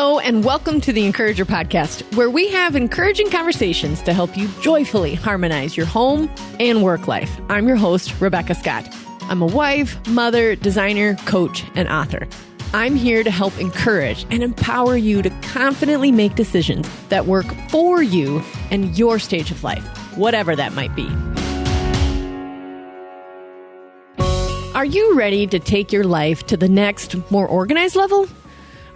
Hello, and welcome to the Encourager Podcast, where we have encouraging conversations to help you joyfully harmonize your home and work life. I'm your host, Rebecca Scott. I'm a wife, mother, designer, coach, and author. I'm here to help encourage and empower you to confidently make decisions that work for you and your stage of life, whatever that might be. Are you ready to take your life to the next, more organized level?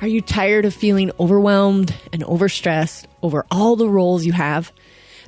Are you tired of feeling overwhelmed and overstressed over all the roles you have?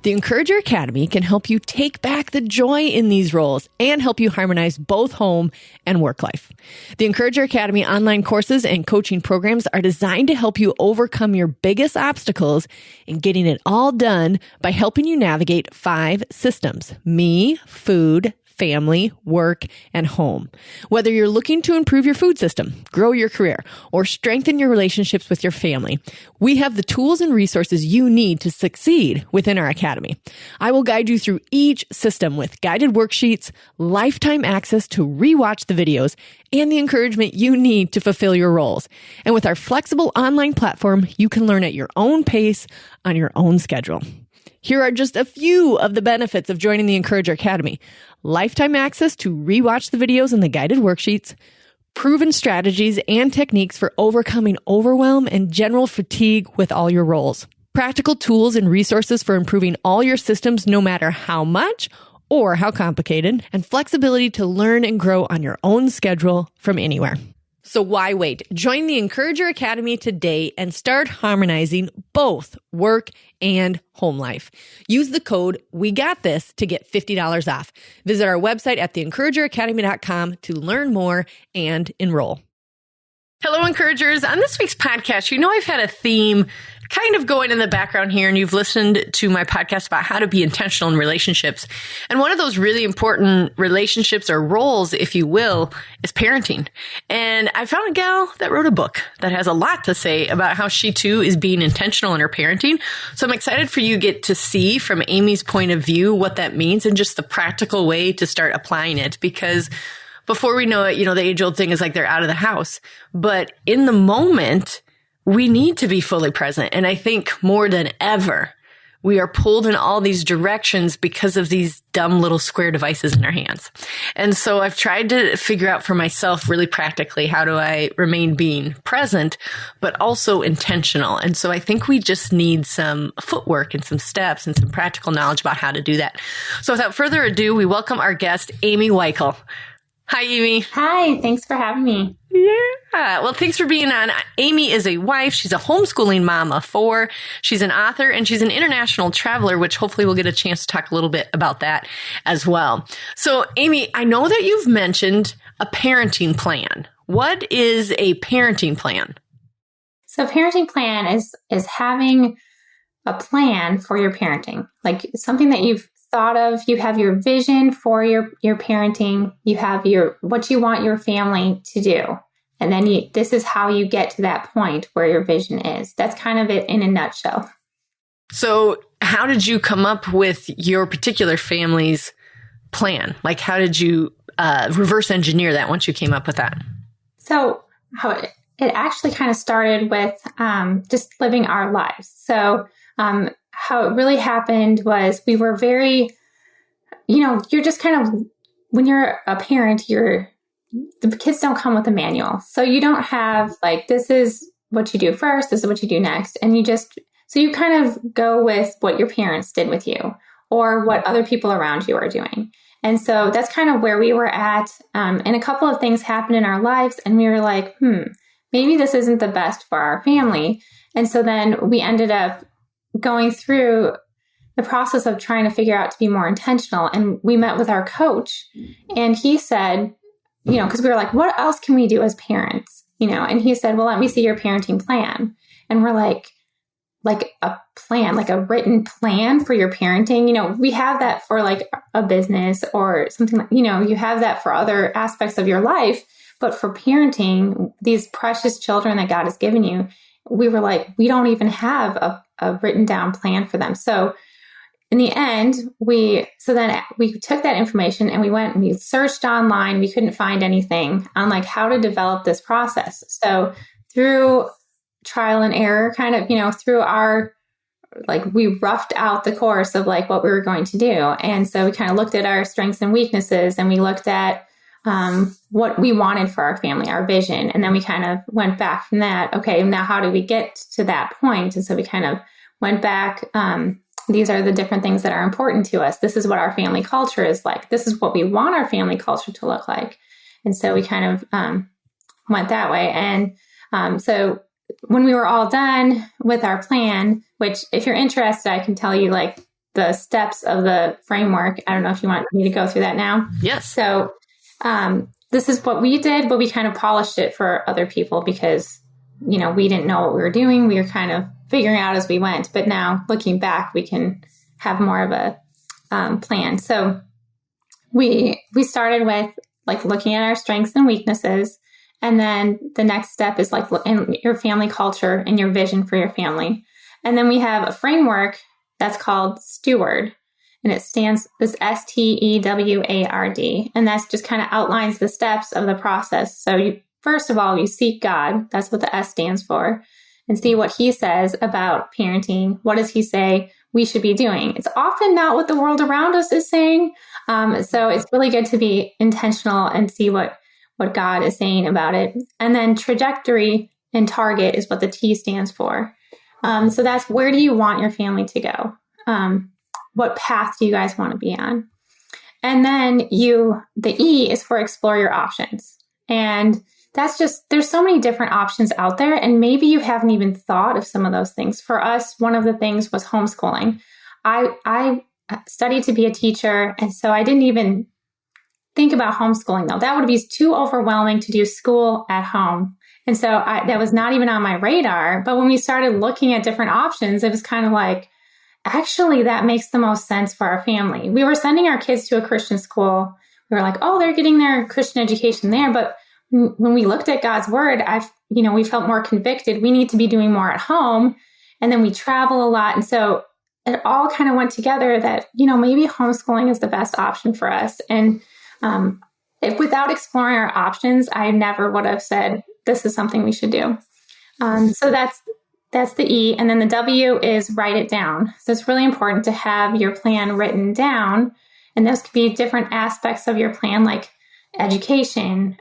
The Encourager Academy can help you take back the joy in these roles and help you harmonize both home and work life. The Encourager Academy online courses and coaching programs are designed to help you overcome your biggest obstacles in getting it all done by helping you navigate 5 systems: me, food, family, work, and home. Whether you're looking to improve your food system, grow your career, or strengthen your relationships with your family, we have the tools and resources you need to succeed within our academy. I will guide you through each system with guided worksheets, lifetime access to rewatch the videos, and the encouragement you need to fulfill your roles. And with our flexible online platform, you can learn at your own pace on your own schedule. Here are just a few of the benefits of joining the Encourager Academy: lifetime access to rewatch the videos and the guided worksheets, proven strategies and techniques for overcoming overwhelm and general fatigue with all your roles, practical tools and resources for improving all your systems no matter how much or how complicated, and flexibility to learn and grow on your own schedule from anywhere. So why wait? Join the Encourager Academy today and start harmonizing both work and home life. Use the code WeGotThis to get $50 off. Visit our website at theencourageracademy.com to learn more and enroll. Hello, Encouragers. On this week's podcast, you know I've had a theme kind of going in the background here, and you've listened to my podcast about how to be intentional in relationships. And one of those really important relationships or roles, if you will, is parenting. And I found a gal that wrote a book that has a lot to say about how she too is being intentional in her parenting. So I'm excited for you to get to see from Amy's point of view what that means and just the practical way to start applying it, because before we know it, you know, the age-old thing is like they're out of the house. But in the moment, we need to be fully present. And I think more than ever, we are pulled in all these directions because of these dumb little square devices in our hands. And so I've tried to figure out for myself really practically, how do I remain being present, but also intentional? And so I think we just need some footwork and some steps and some practical knowledge about how to do that. So without further ado, we welcome our guest, Amy Wiechel. Hi, Amy. Hi, thanks for having me. Yeah. Well, thanks for being on. Amy is a wife. She's a homeschooling mom of 4. She's an author and she's an international traveler, which hopefully we'll get a chance to talk a little bit about that as well. So, Amy, I know that you've mentioned a parenting plan. What is a parenting plan? So, a parenting plan is having a plan for your parenting, like something that you've thought of. You have your vision for your parenting. You have what you want your family to do. And then this is how you get to that point where your vision is. That's kind of it in a nutshell. So how did you come up with your particular family's plan? Like, how did you reverse engineer that once you came up with that? So how it actually kind of started with just living our lives. So how it really happened was we were very, you're just kind of, when you're a parent, the kids don't come with a manual. So you don't have like, this is what you do first, this is what you do next. And so you kind of go with what your parents did with you or what other people around you are doing. And so that's kind of where we were at. And a couple of things happened in our lives and we were like, maybe this isn't the best for our family. And so then we ended up going through the process of trying to figure out to be more intentional. And we met with our coach and he said, because we were like, what else can we do as parents? And he said, well, let me see your parenting plan. And we're like a plan, like a written plan for your parenting. We have that for like a business or something, you have that for other aspects of your life. But for parenting, these precious children that God has given you, we were like, we don't even have a written down plan for them. So in the end, we took that information and we went and we searched online. We couldn't find anything on like how to develop this process. So through trial and error kind of, through we roughed out the course of like what we were going to do. And so we kind of looked at our strengths and weaknesses, and we looked at what we wanted for our family, our vision. And then we kind of went back from that. Okay, now how do we get to that point? And so we kind of went back. These are the different things that are important to us. This is what our family culture is like. This is what we want our family culture to look like. And so we kind of went that way. And so when we were all done with our plan, which if you're interested, I can tell you like the steps of the framework. I don't know if you want me to go through that now. Yes. So this is what we did, but we kind of polished it for other people because, we didn't know what we were doing. We were kind of figuring out as we went. But now looking back, we can have more of a plan. So we started with like looking at our strengths and weaknesses. And then the next step is like in your family culture and your vision for your family. And then we have a framework that's called STEWARD, and it stands as STEWARD. And that's just kind of outlines the steps of the process. So first of all, you seek God. That's what the S stands for, and see what he says about parenting. What does he say we should be doing? It's often not what the world around us is saying. So it's really good to be intentional and see what God is saying about it. And then trajectory and target is what the T stands for. So that's where do you want your family to go? What path do you guys want to be on? And then the E is for explore your options. And that's just, there's so many different options out there. And maybe you haven't even thought of some of those things. For us, one of the things was homeschooling. I studied to be a teacher. And so I didn't even think about homeschooling though. That would be too overwhelming to do school at home. And so that was not even on my radar. But when we started looking at different options, it was kind of like, actually, that makes the most sense for our family. We were sending our kids to a Christian school. We were like, oh, they're getting their Christian education there. But when we looked at God's word, we felt more convicted. We need to be doing more at home. And then we travel a lot. And so it all kind of went together that, maybe homeschooling is the best option for us. And without exploring our options, I never would have said, this is something we should do. So that's the E. And then the W is write it down. So it's really important to have your plan written down. And those could be different aspects of your plan, like education,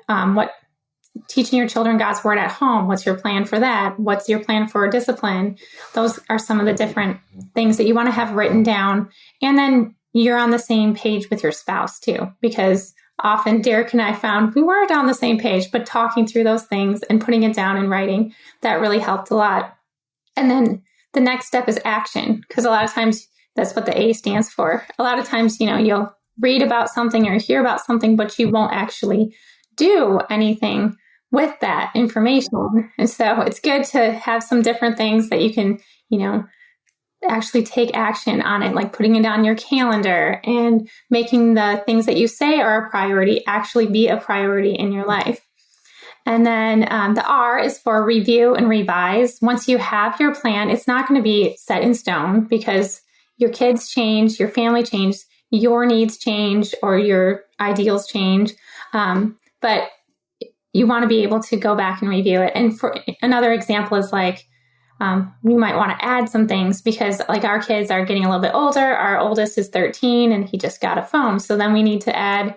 teaching your children God's word at home. What's your plan for that? What's your plan for discipline? Those are some of the different things that you want to have written down. And then you're on the same page with your spouse too, because often Derek and I found we weren't on the same page, but talking through those things and putting it down in writing, that really helped a lot. And then the next step is action, because a lot of times that's what the A stands for. A lot of times, you'll read about something or hear about something, but you won't actually do anything with that information. And so it's good to have some different things that you can, actually take action on it, like putting it on your calendar and making the things that you say are a priority actually be a priority in your life. And then the R is for review and revise. Once you have your plan, it's not going to be set in stone because your kids change, your family changes, your needs change, or your ideals change. But you want to be able to go back and review it. And for another example is like, we might want to add some things because like our kids are getting a little bit older. Our oldest is 13 and he just got a phone. So then we need to add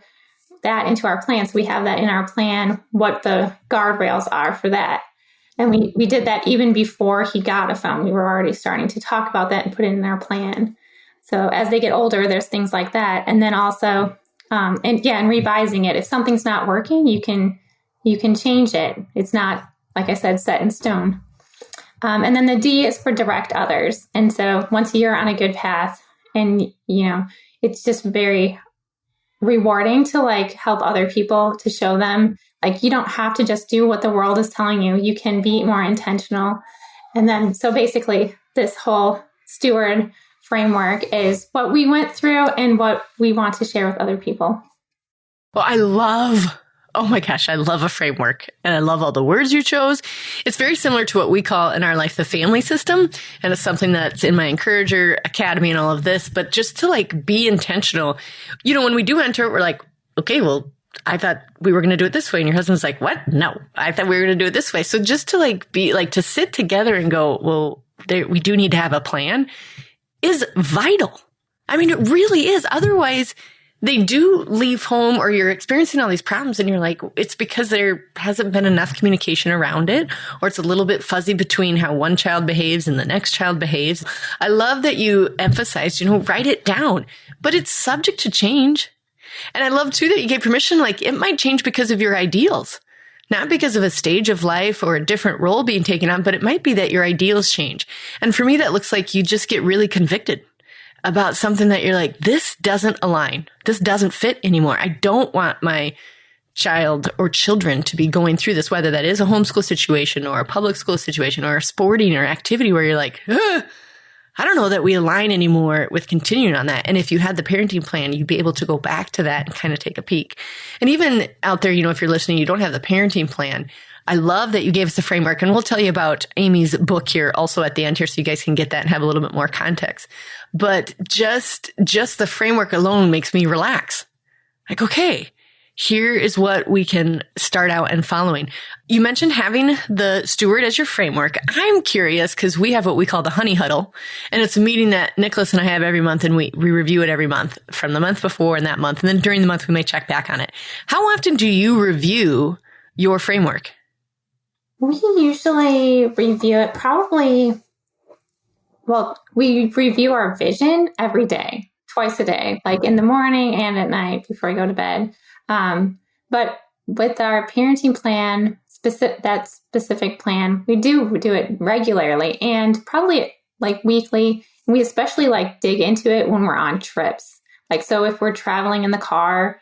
that into our plan. So we have that in our plan, what the guardrails are for that. And we did that even before he got a phone. We were already starting to talk about that and put it in our plan. So as they get older, there's things like that. And then also, and revising it. If something's not working, you can change it. It's not, like I said, set in stone. And then the D is for direct others. And so once you're on a good path and, it's just very rewarding to like help other people, to show them like, you don't have to just do what the world is telling you. You can be more intentional. And then, so basically this whole steward framework is what we went through and what we want to share with other people. Well, oh my gosh, I love a framework and I love all the words you chose. It's very similar to what we call in our life the family system. And it's something that's in my Encourager Academy and all of this. But just to like be intentional, when we do enter it, we're like, okay, well, I thought we were going to do it this way. And your husband's like, what? No, I thought we were going to do it this way. So just to like be like, to sit together and go, well, we do need to have a plan is vital. I mean, it really is. Otherwise, they do leave home or you're experiencing all these problems and you're like, it's because there hasn't been enough communication around it, or it's a little bit fuzzy between how one child behaves and the next child behaves. I love that you emphasized, write it down, but it's subject to change. And I love too that you gave permission, like it might change because of your ideals, not because of a stage of life or a different role being taken on, but it might be that your ideals change. And for me, that looks like you just get really convicted about something that you're like, this doesn't align. This doesn't fit anymore. I don't want my child or children to be going through this, whether that is a homeschool situation or a public school situation or a sporting or activity where you're like, I don't know that we align anymore with continuing on that. And if you had the parenting plan, you'd be able to go back to that and kind of take a peek. And even out there, if you're listening, you don't have the parenting plan. I love that you gave us the framework, and we'll tell you about Amy's book here also at the end here so you guys can get that and have a little bit more context. But just the framework alone makes me relax. Like, okay, here is what we can start out and following. You mentioned having the steward as your framework. I'm curious because we have what we call the honey huddle, and it's a meeting that Nicholas and I have every month, and we review it every month from the month before and that month. And then during the month, we may check back on it. How often do you review your framework? We usually review it we review our vision every day, twice a day, like in the morning and at night before I go to bed. But with our parenting plan, that specific plan, we do it regularly and probably like weekly. We especially like dig into it when we're on trips. Like, so if we're traveling in the car,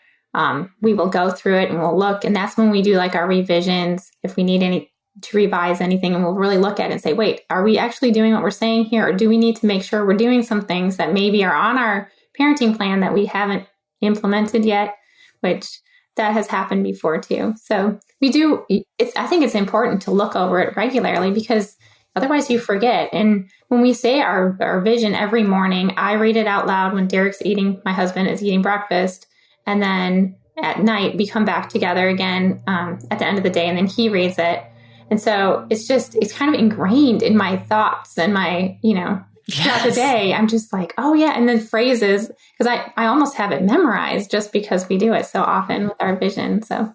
we will go through it and we'll look. And that's when we do like our revisions. If we need to revise anything, and we'll really look at it and say, wait, are we actually doing what we're saying here? Or do we need to make sure we're doing some things that maybe are on our parenting plan that we haven't implemented yet, which that has happened before too. So I think it's important to look over it regularly because otherwise you forget. And when we say our vision every morning, I read it out loud when my husband is eating breakfast. And then at night we come back together again at the end of the day, and then he reads it. And so it's kind of ingrained in my thoughts and my, throughout the day, I'm just like, oh yeah. And then phrases, because I almost have it memorized just because we do it so often with our vision. So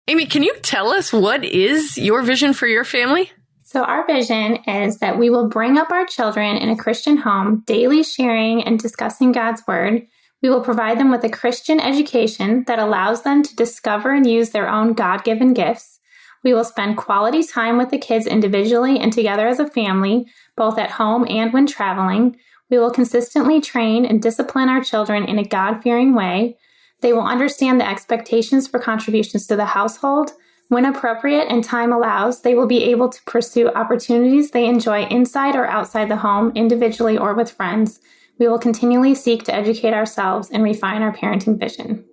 Amy, can you tell us what is your vision for your family? So our vision is that we will bring up our children in a Christian home, daily sharing and discussing God's word. We will provide them with a Christian education that allows them to discover and use their own God-given gifts. We will spend quality time with the kids individually and together as a family, both at home and when traveling. We will consistently train and discipline our children in a God-fearing way. They will understand the expectations for contributions to the household. When appropriate and time allows, they will be able to pursue opportunities they enjoy inside or outside the home, individually or with friends. We will continually seek to educate ourselves and refine our parenting vision.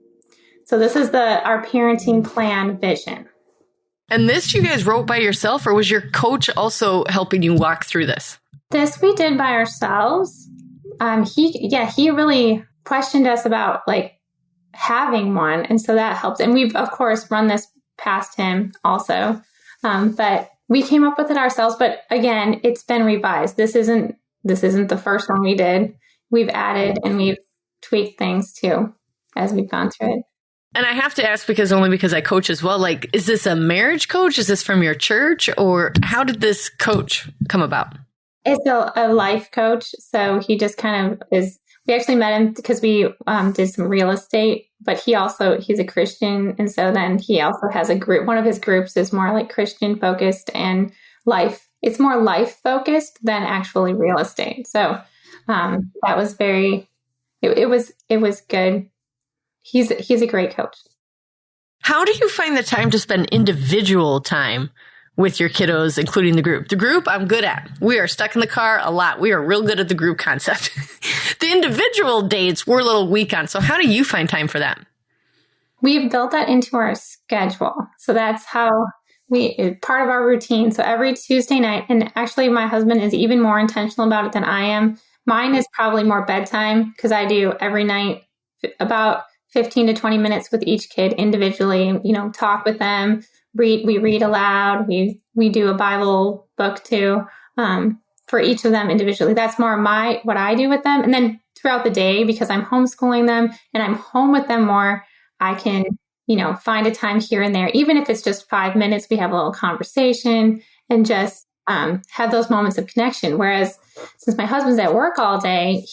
So this is our parenting plan vision. And this you guys wrote by yourself, or was your coach also helping you walk through this? This we did by ourselves. He really questioned us about like having one. And so that helps. And we've, of course, run this past him also. But we came up with it ourselves. But again, it's been revised. This isn't the first one we did. We've added and we've tweaked things too as we've gone through it. And I have to ask because I coach as well, like, is this a marriage coach? Is this from your church? Or how did this coach come about? It's a life coach. So he just kind of is, we actually met him because we did some real estate, but he's a Christian. And so then he also has a group. One of his groups is more like Christian focused and life. It's more life focused than actually real estate. So that was it was good. He's a great coach. How do you find the time to spend individual time with your kiddos, including the group? The group I'm good at. We are stuck in the car a lot. We are real good at the group concept. The individual dates we're a little weak on. So how do you find time for that? We've built that into our schedule. So that's how part of our routine. So every Tuesday night, and actually my husband is even more intentional about it than I am. Mine is probably more bedtime because I do every night about 15 to 20 minutes with each kid individually, talk with them, we read aloud, we do a Bible book too, for each of them individually. That's more what I do with them. And then throughout the day, because I'm homeschooling them and I'm home with them more, I can, find a time here and there, even if it's just 5 minutes, we have a little conversation and just have those moments of connection. Whereas since my husband's at work all day,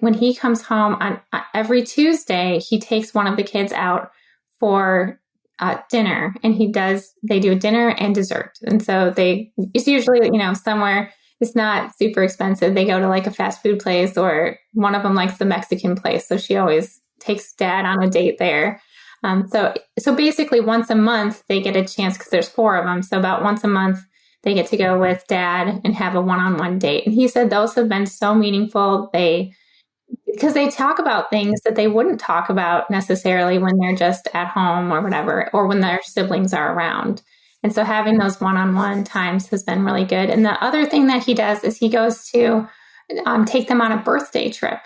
when he comes home on every Tuesday, he takes one of the kids out for dinner, and they do a dinner and dessert. And so it's usually, somewhere it's not super expensive. They go to like a fast food place, or one of them likes the Mexican place. So she always takes dad on a date there. So basically once a month they get a chance, because there's 4 of them. So about once a month they get to go with dad and have a one-on-one date. And he said those have been so meaningful. Because they talk about things that they wouldn't talk about necessarily when they're just at home or whatever, or when their siblings are around. And so having those one-on-one times has been really good. And the other thing that he does is he goes to take them on a birthday trip.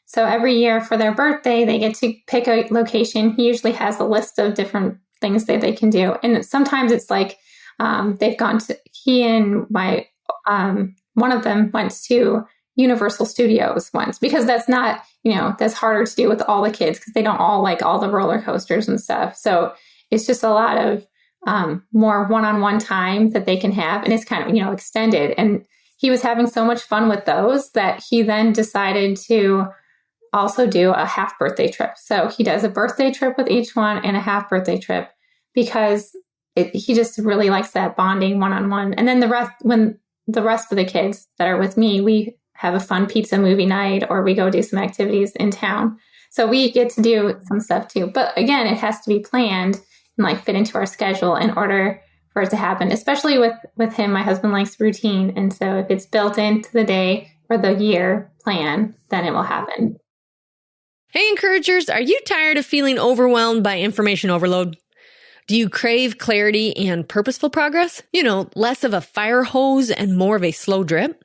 So every year for their birthday, they get to pick a location. He usually has a list of different things that they can do. And sometimes it's like they've gone to, he and one of them went to Universal Studios once, because that's not, that's harder to do with all the kids, because they don't all like all the roller coasters and stuff. So it's just a lot of more one-on-one time that they can have. And it's kind of, extended. And he was having so much fun with those that he then decided to also do a half birthday trip. So he does a birthday trip with each one and a half birthday trip, because he just really likes that bonding one-on-one. And then when the rest of the kids that are with me, we have a fun pizza movie night, or we go do some activities in town. So we get to do some stuff too. But again, it has to be planned and like fit into our schedule in order for it to happen, especially with him. My husband likes routine. And so if it's built into the day or the year plan, then it will happen. Hey, encouragers, are you tired of feeling overwhelmed by information overload? Do you crave clarity and purposeful progress? Less of a fire hose and more of a slow drip?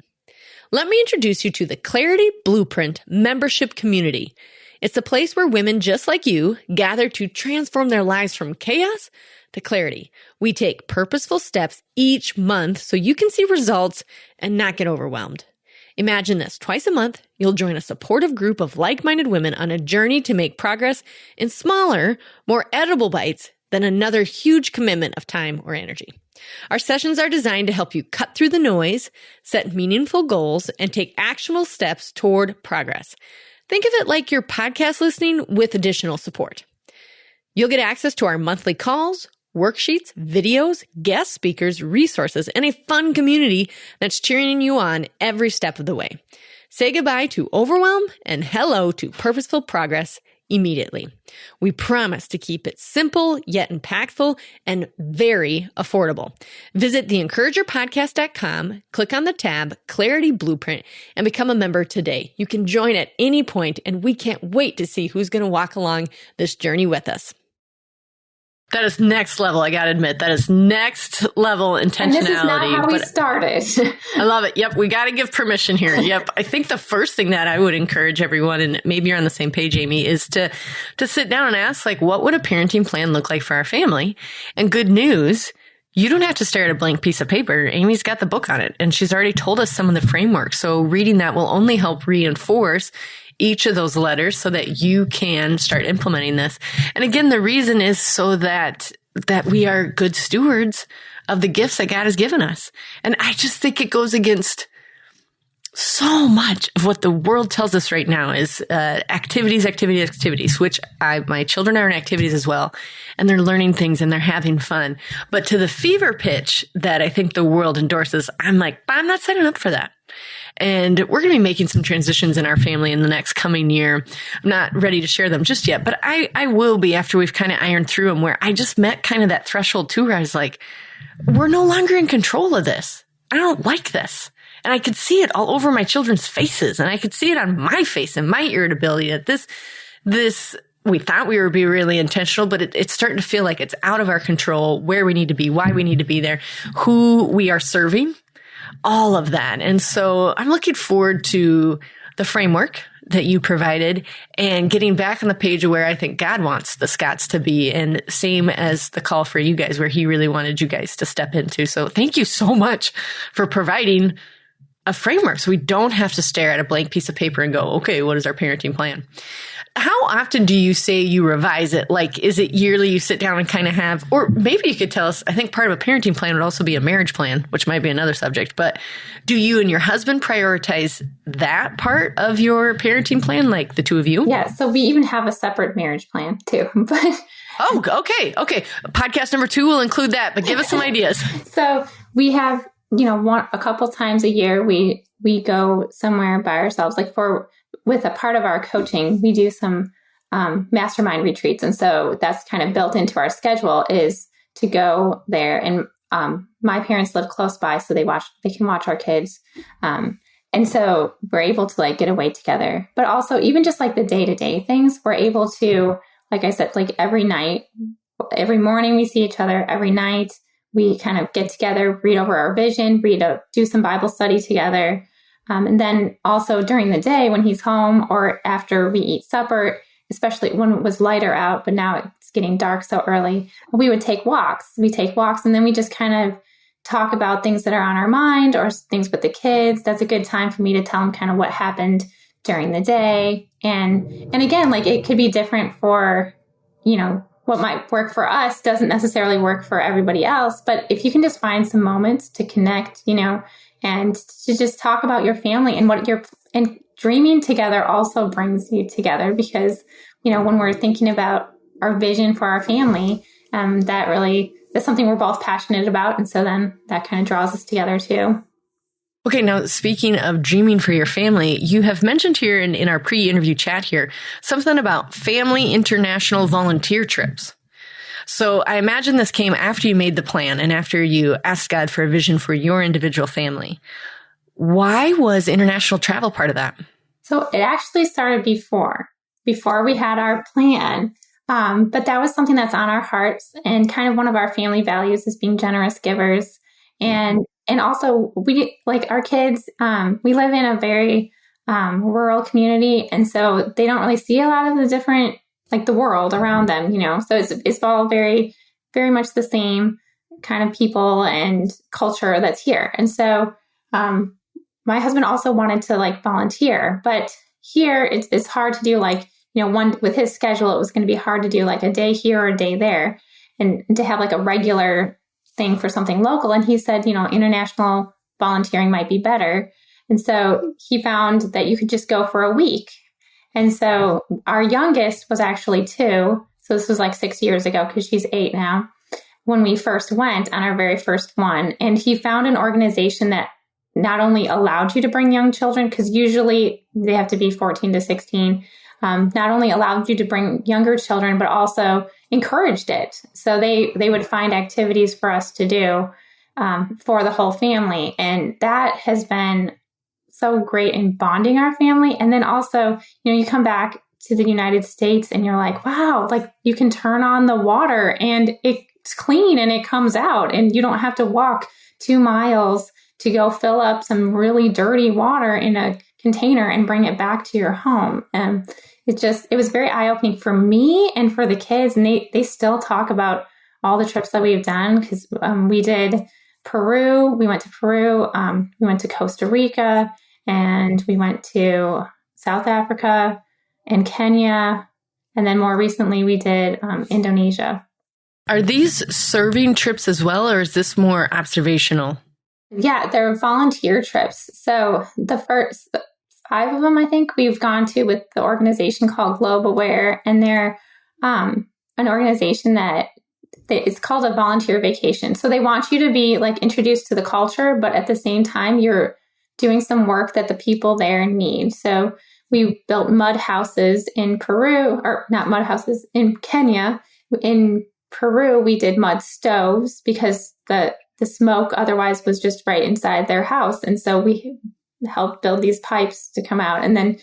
Let me introduce you to the Clarity Blueprint membership community. It's a place where women just like you gather to transform their lives from chaos to clarity. We take purposeful steps each month so you can see results and not get overwhelmed. Imagine this: twice a month, you'll join a supportive group of like-minded women on a journey to make progress in smaller, more edible bites than another huge commitment of time or energy. Our sessions are designed to help you cut through the noise, set meaningful goals, and take actionable steps toward progress. Think of it like your podcast listening with additional support. You'll get access to our monthly calls, worksheets, videos, guest speakers, resources, and a fun community that's cheering you on every step of the way. Say goodbye to overwhelm and hello to purposeful progress immediately. We promise to keep it simple yet impactful and very affordable. Visit theencouragerpodcast.com, click on the tab Clarity Blueprint, and become a member today. You can join at any point, and we can't wait to see who's going to walk along this journey with us. That is next level, I got to admit. That is next level intentionality. And this is not how we started. I love it. Yep, we got to give permission here. Yep. I think the first thing that I would encourage everyone, and maybe you're on the same page, Amy, is to sit down and ask, like, what would a parenting plan look like for our family? And good news, you don't have to stare at a blank piece of paper. Amy's got the book on it, and she's already told us some of the framework. So reading that will only help reinforce each of those letters so that you can start implementing this. And again, the reason is so that we are good stewards of the gifts that God has given us. And I just think it goes against so much of what the world tells us right now is activities, which my children are in activities as well. And they're learning things and they're having fun. But to the fever pitch that I think the world endorses, I'm like, I'm not signing up for that. And we're going to be making some transitions in our family in the next coming year. I'm not ready to share them just yet, but I will be after we've kind of ironed through them, where I just met kind of that threshold too, where I was like, we're no longer in control of this. I don't like this. And I could see it all over my children's faces, and I could see it on my face and my irritability that this, we thought we would be really intentional, but it's starting to feel like it's out of our control, where we need to be, why we need to be there, who we are serving. All of that. And so I'm looking forward to the framework that you provided and getting back on the page of where I think God wants the Scotts to be, and same as the call for you guys where he really wanted you guys to step into. So thank you so much for providing a framework so we don't have to stare at a blank piece of paper and go, okay, what is our parenting plan? How often do you say you revise it? Like, is it yearly you sit down and kind of have, or maybe you could tell us, I think part of a parenting plan would also be a marriage plan, which might be another subject, but do you and your husband prioritize that part of your parenting plan, like the two of you? Yeah, so we even have a separate marriage plan too. But oh, okay. Podcast number 2 will include that, but give us some ideas. So we have, a couple times a year, we go somewhere by ourselves, like with a part of our coaching, we do some mastermind retreats. And so that's kind of built into our schedule is to go there. And my parents live close by, so they can watch our kids. And so we're able to like get away together, but also even just like the day-to-day things, we're able to, like I said, like every night, every morning we see each other, every night we kind of get together, read over our vision, do some Bible study together. And then also during the day when he's home or after we eat supper, especially when it was lighter out, but now it's getting dark so early, we would take walks. We take walks and then we just kind of talk about things that are on our mind or things with the kids. That's a good time for me to tell them kind of what happened during the day. And again, like it could be different for, what might work for us doesn't necessarily work for everybody else. But if you can just find some moments to connect, and to just talk about your family and dreaming together also brings you together because, when we're thinking about our vision for our family, that's something we're both passionate about. And so then that kind of draws us together too. Okay, now speaking of dreaming for your family, you have mentioned here in our pre-interview chat here, something about family international volunteer trips. So I imagine this came after you made the plan and after you asked God for a vision for your individual family. Why was international travel part of that? So it actually started before we had our plan. But that was something that's on our hearts, and kind of one of our family values is being generous givers. And also we, like our kids, we live in a very rural community. And so they don't really see a lot of the different, like the world around them, so it's all very, very much the same kind of people and culture that's here. And so my husband also wanted to like volunteer, but here it's hard to do like, one with his schedule, it was going to be hard to do like a day here or a day there and to have like a regular thing for something local. And he said, international volunteering might be better. And so he found that you could just go for a week. And so our youngest was actually 2. So this was like 6 years ago because she's 8 now when we first went on our very first one. And he found an organization that not only allowed you to bring young children, because usually they have to be 14 to 16, not only allowed you to bring younger children, but also encouraged it. So they would find activities for us to do for the whole family. And that has been so great in bonding our family. And then also, you come back to the United States and you're like, wow, like you can turn on the water and it's clean and it comes out and you don't have to walk 2 miles to go fill up some really dirty water in a container and bring it back to your home. And it was very eye-opening for me and for the kids. And they still talk about all the trips that we've done because we did Peru. We went to Peru. We went to Costa Rica and we went to South Africa and Kenya. And then more recently we did Indonesia. Are these serving trips as well, or is this more observational? Yeah, they're volunteer trips. So the first 5 of them, I think, we've gone to with the organization called Globe Aware. And they're an organization that it's called a volunteer vacation. So they want you to be like introduced to the culture, but at the same time, you're doing some work that the people there need. So we built mud houses in Peru, or not mud houses, in Kenya. In Peru, we did mud stoves because the smoke otherwise was just right inside their house. And so we helped build these pipes to come out. And then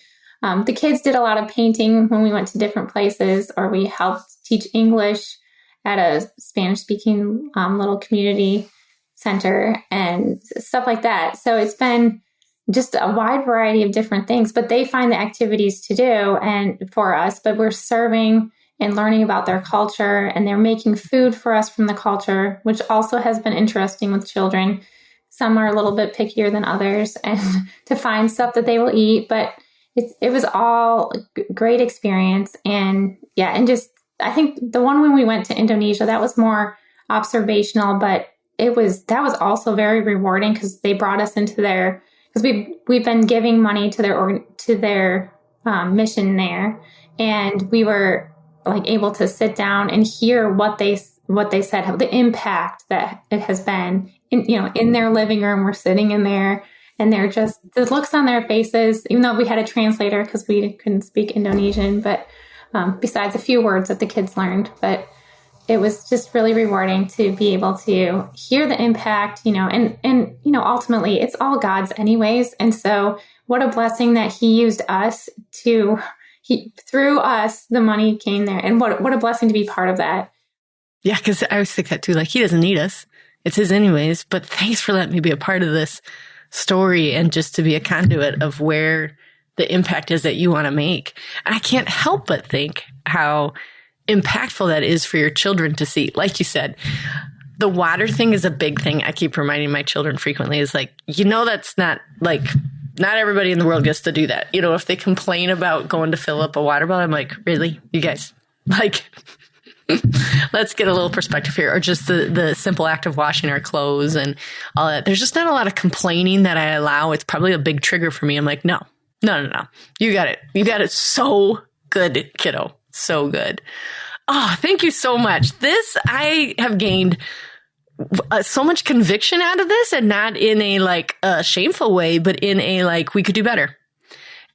the kids did a lot of painting when we went to different places, or we helped teach English at a Spanish-speaking little community center and stuff like that. So it's been, just a wide variety of different things, but they find the activities to do and for us, but we're serving and learning about their culture, and they're making food for us from the culture, which also has been interesting with children. Some are a little bit pickier than others and to find stuff that they will eat, but it was all a great experience. And yeah, and just, I think the one when we went to Indonesia, that was more observational, but that was also very rewarding because they brought us into because we've been giving money to their mission there, and we were like able to sit down and hear what they said, how the impact that it has been in their living room. We're sitting in there, and they're just the looks on their faces, even though we had a translator because we couldn't speak Indonesian, but besides a few words that the kids learned, but it was just really rewarding to be able to hear the impact, and ultimately it's all God's anyways. And so what a blessing that he used us through us, the money came there, and what a blessing to be part of that. Yeah. Cause I always think that too, like he doesn't need us. It's his anyways, but thanks for letting me be a part of this story and just to be a conduit of where the impact is that you want to make. And I can't help but think how impactful that is for your children to see. Like you said, the water thing is a big thing. I keep reminding my children frequently is like, that's not like, not everybody in the world gets to do that. If they complain about going to fill up a water bottle, I'm like, really? You guys, like, let's get a little perspective here. Or just the simple act of washing our clothes and all that. There's just not a lot of complaining that I allow. It's probably a big trigger for me. I'm like, no. You got it. You got it so good, kiddo. So good. Oh, thank you so much. I have gained so much conviction out of this, and not in a shameful way, but in a we could do better.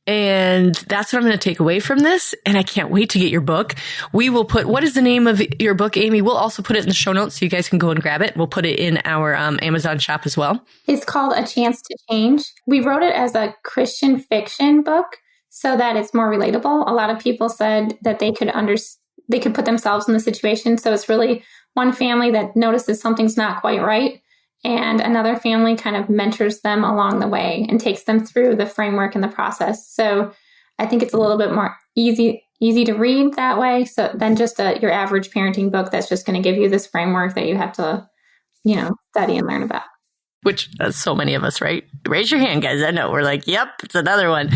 And that's what I'm going to take away from this. And I can't wait to get your book. We will what is the name of your book, Amy? We'll also put it in the show notes so you guys can go and grab it. We'll put it in our Amazon shop as well. It's called A Chance to Change. We wrote it as a Christian fiction book so that it's more relatable. A lot of people said that they could put themselves in the situation. So it's really one family that notices something's not quite right, and another family kind of mentors them along the way and takes them through the framework and the process. So I think it's a little bit more easy to read that way. So than just your average parenting book that's just going to give you this framework that you have to, study and learn about. Which so many of us, right? Raise your hand, guys. I know we're like, yep, it's another one.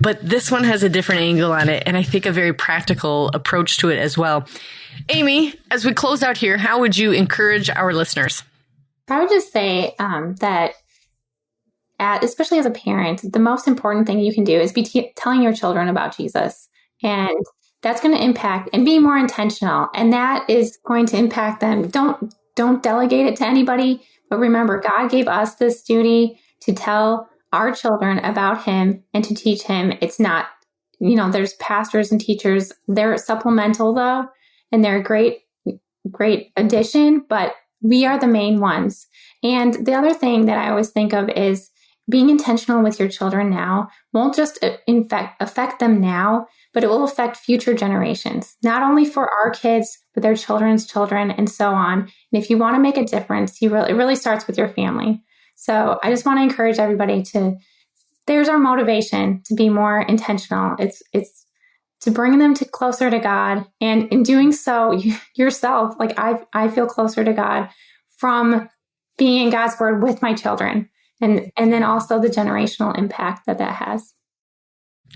But this one has a different angle on it, and I think a very practical approach to it as well. Amy, as we close out here, how would you encourage our listeners? I would just say that, especially as a parent, the most important thing you can do is be telling your children about Jesus. And that's going to impact and be more intentional. And that is going to impact them. Don't delegate it to anybody. But remember, God gave us this duty to tell our children about him and to teach him. It's not, there's pastors and teachers. They're supplemental though, and they're a great addition, but we are the main ones. And the other thing that I always think of is being intentional with your children now won't just affect them now, but it will affect future generations, not only for our kids, but their children's children and so on. And if you want to make a difference, it really starts with your family. So I just want to encourage everybody there's our motivation to be more intentional. It's to bring them closer to God. And in doing so, yourself, like I feel closer to God from being in God's word with my children. And then also the generational impact that has.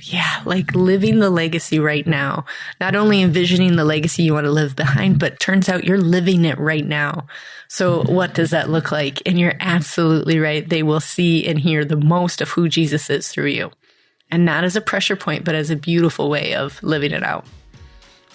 Yeah, like living the legacy right now. Not only envisioning the legacy you want to leave behind, but turns out you're living it right now. So what does that look like? And you're absolutely right. They will see and hear the most of who Jesus is through you. And not as a pressure point, but as a beautiful way of living it out.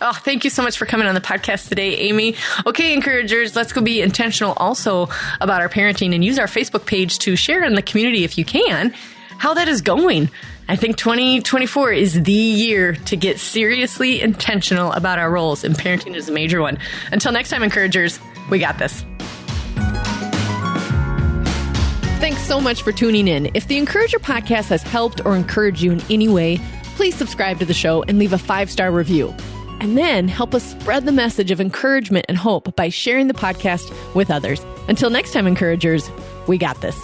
Oh, thank you so much for coming on the podcast today, Amy. Okay, encouragers, let's go be intentional also about our parenting and use our Facebook page to share in the community if you can how that is going. I think 2024 is the year to get seriously intentional about our roles, and parenting is a major one. Until next time, encouragers, we got this. Thanks so much for tuning in. If the Encourager podcast has helped or encouraged you in any way, please subscribe to the show and leave a 5-star review. And then help us spread the message of encouragement and hope by sharing the podcast with others. Until next time, encouragers, we got this.